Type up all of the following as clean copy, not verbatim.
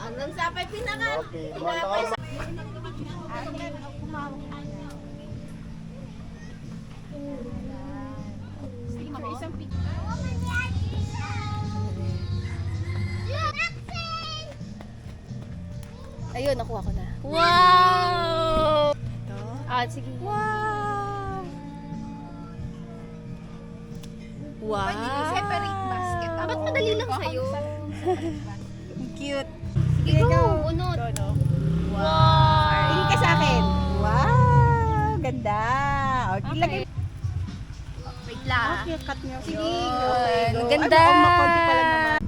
Anong sapay pinakan? Okay, Pinapay sa... Isang picture. Ayun, nakuha ko na. Wow! Ito? Ah, sige. Wow! Wow! Pwede yung separate basket. Ba't madali lang sa'yo? Cute. Sige, go! Unot! Go, no? Wow! Tingin ka sa akin. Wow! Ganda. Okay, lagay. Wait lang. Okay, cut nyo. Sige. Okay, go. Ganda. Ay, makonti pa lang naman.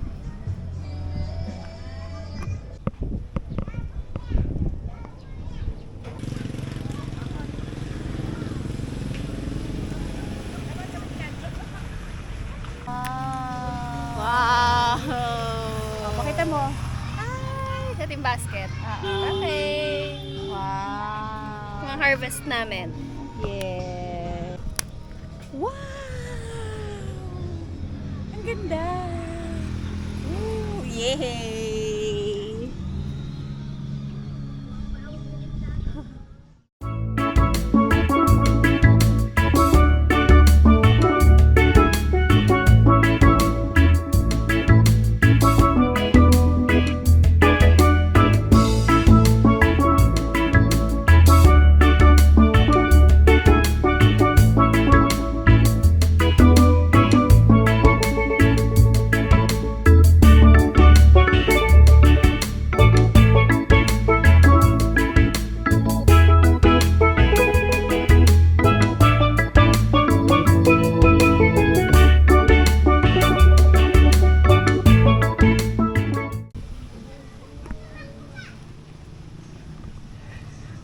Wow! Pakita mo. Ay, sa team basket. Ah. Okay. Wow. Mga harvest namin. Yeah. Wow! Ang ganda. Ooh, yay!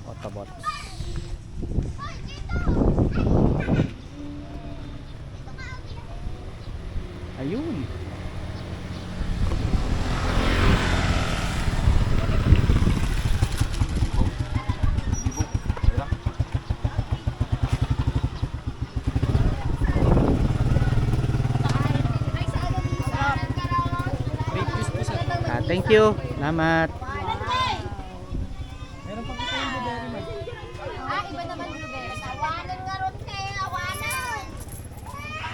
Autobots. Ayun. Thank you. Salamat. Ah, iba naman blueberry. Awanan nga ron kayo, awanan.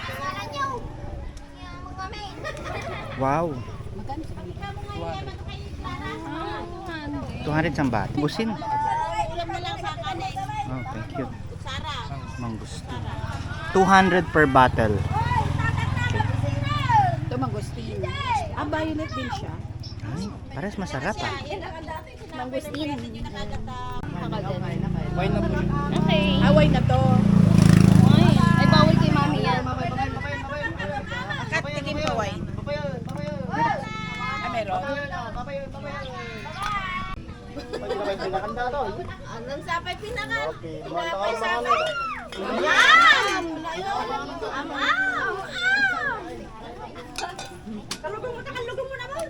Awanan nyo. Mga main. Wow. Ikaw mo nga yaman kayo, Clara. 200 sambat. Busin. Ulam na lang sa kanin. Oh, thank you. Sara. Mangustin. 200 per bottle. Ito mangosteen. Ah, violet din siya. Ay, pares masarap ah. Mangustin. Why na po? Okay. Away na to. Ay, bawal kay mami yan. Kat, tingin ko wine. Ah, meron? Anong sapay pinakan? Okay, Pinapay sapay. Yan! Am! Kalugong mo naman.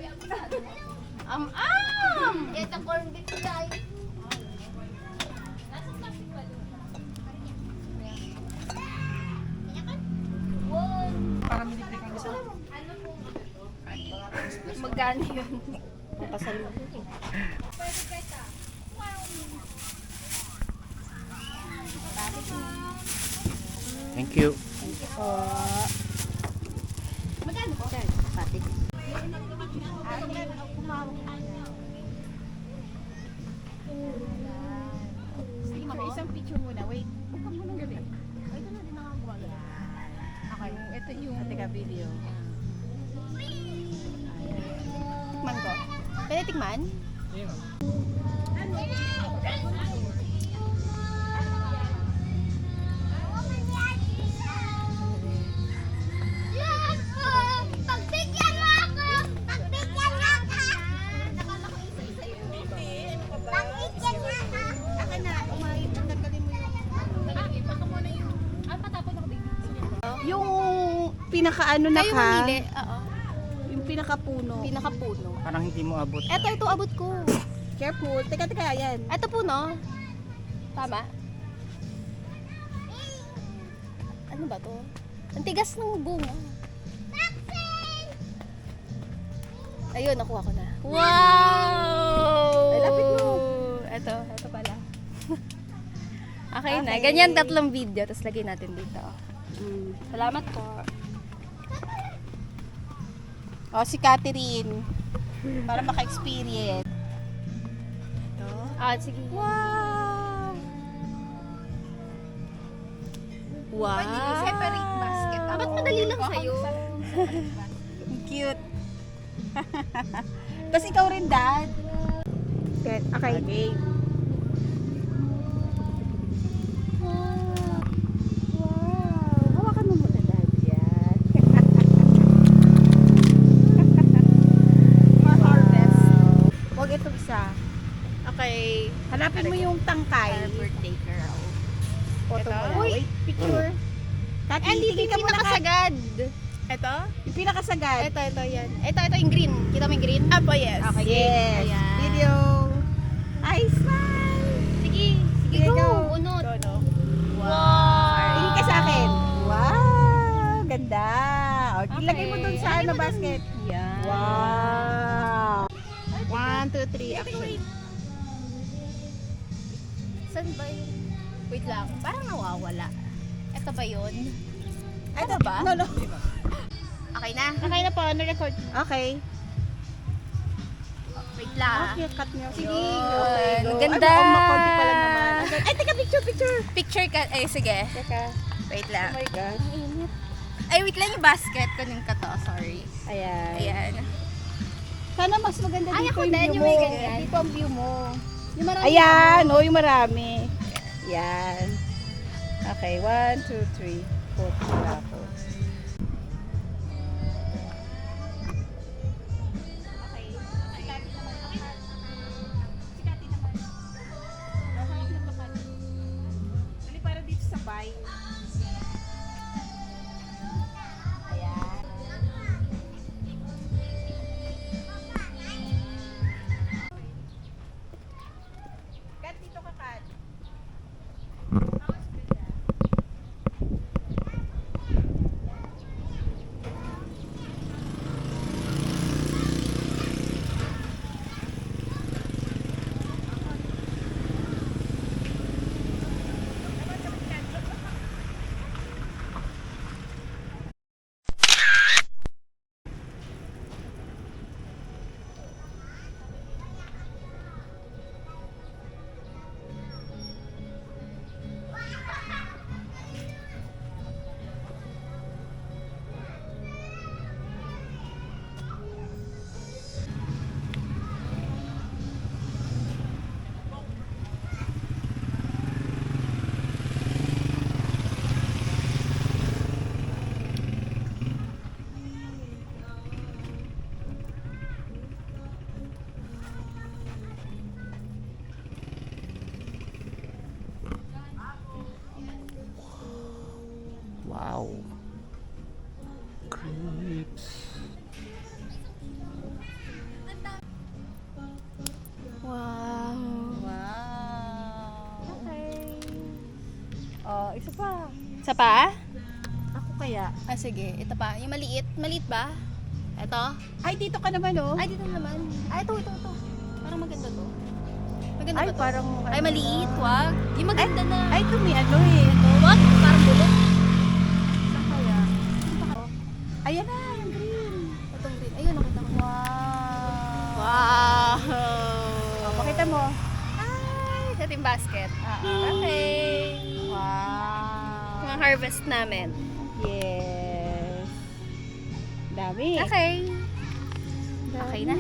Am! Ito corn beef guys. Magkano yun? Papasalubong. Thank you. Magkano po? Pati. Isang picture muna. Wait. Buka mo ng gabi. Ito na din nakagawa. Okay. Ito yung... Teka, video. Tikman ko. Pwede tikman? Pagbigyan mo ako! Pagbigyan mo ako! Pagbigyan mo ako! Akin na. Umayip. Tanggalin mo yung... Baka muna yung... Ah, patapon ako, baby. Yung pinaka-ano na Kayo ka. mamili. Oo. Yung pinaka-puno. Pinakapuno. Parang hindi mo abot. Ito abot ko. Careful. Teka, yan. Ito puno. Tama? Ano ba to? Ang tigas ng bunga. Ayun, nakuha ko na. Wow! Ay, lapit mo. Ito pala. Okay na. Ganyan 3 video, tapos lagay natin dito. Salamat po. O, si Catherine. Para maka-experience. Sige. Wow! Wow! Separate basket. Ba't madali lang sa'yo? Cute. Tapos ikaw rin, Dad. Okay. Okay. Wow! Hawakan mo muna, Dad. Yan. Ma-harvest. Huwag ito isa. Okay. Hanapin mo yung tangkay. Birthday girl. Photo mo lang. Uy, Wait, picture. Tati, Hindi tingin ka muna ka. pinakasagad. Ito? Yung pinakasagad. Ito yan. Ito yung green. Kita mo yung green? Apo, yes. Okay, Yes. Ayan. Video. Ay, smile. Sige, Sige, go. go. Unot. Dono. Wow. Tingin ka sa akin. Wow! Ganda. O, ilagay mo dun sa Ilagay ano, mo dun. basket. Yan. Wow! 1, 2, 3, action. Saan ba yun? Wait lang. Parang nawawala. Ito ba yun? Ito ba? No, no. Okay na. Okay na po, na-record. Okay. Wait lang. Okay, cut nyo. Sige. Okay, go. Ang ganda. Ay, makonti pa lang naman. Ay, teka, picture. Picture ka. Ay, sige. Teka. Wait lang. Oh my gosh. Ay, wait lang yung basket. Kunin ka to. Sorry. Ayan. Ayan. Sana mas maganda Ay, dito ako yung din, view yung mo. may ganyan. Dito ang view mo. Yung marami. Ayan, oh, yung marami. Yan. Okay, 1, 2, 3, 4 ako. Para dito sa bay. Ayan. Kat, dito ka, Kat. Wow. Creeps. Wow. Wow. Okay. Oh, isa pa. Isa pa? Ako kaya. Sige. Ito pa. Yung maliit. Maliit ba? Ito? Ay, dito ka naman, oh. Ay, dito naman. Ay, ito. Parang maganda to. Maganda Ay, ba to? parang... Ay, maliit. Wag. Yung maganda na. Ay, ito may ano eh. Wag. Parang bulok. Saan kaya? Ayan na, yung green. Itong green. Ayun, nakita ko. Wow. Wow. Oh, pakita mo. Ay, sa team basket. Ah. Okay. Wow. Mga harvest namin. Yes. Dami. Okay. Okay na.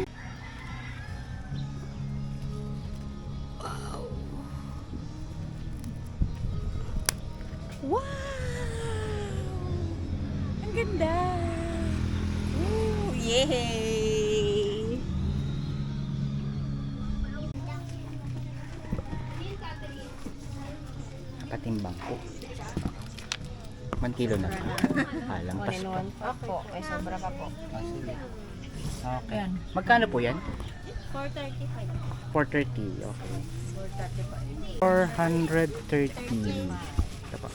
Wow! Ang ganda! Ooh, yay! Katimbang ko. 1 kilo na. Lampas pa. Opo, may sobra pa po. Sige. Okay. Magkano po yan? 4:35. 430. Okay. 430. Ito pa.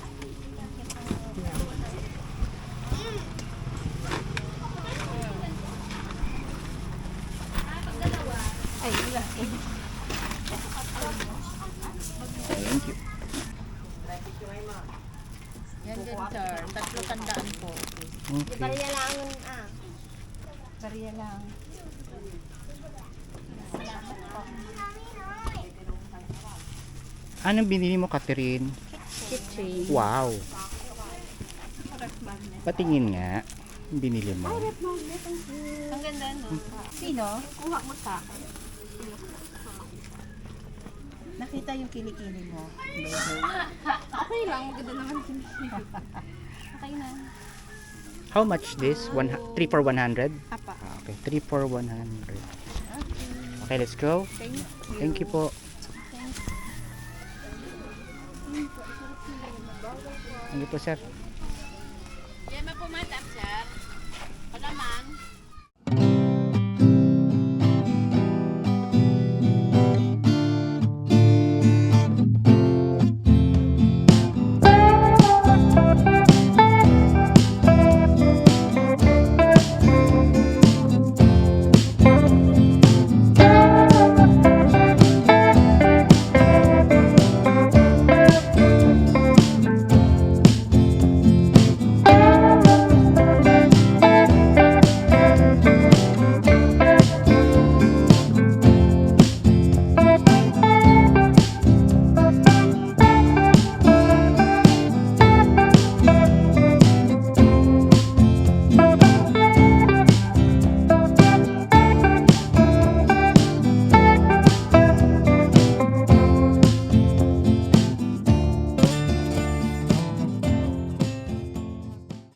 Ay, wala. Thank you. Yan din, sir. 300 po. Okay. Bariya lang ah. Bariya lang. Anong binili mo, Catherine? Kitchen. Wow. Patingin nga. Yung binili mo. Ang ganda, no? Sino? Kuha mo sa akin. Nakita yung kilikili mo. Okay lang, maganda naman. Okay na. How much this? 3 for 100? Apa. Okay, 3 for 100. Okay, let's go. Thank you po. Thank you po, sir. Yan, mapumatap, sir. Palaman.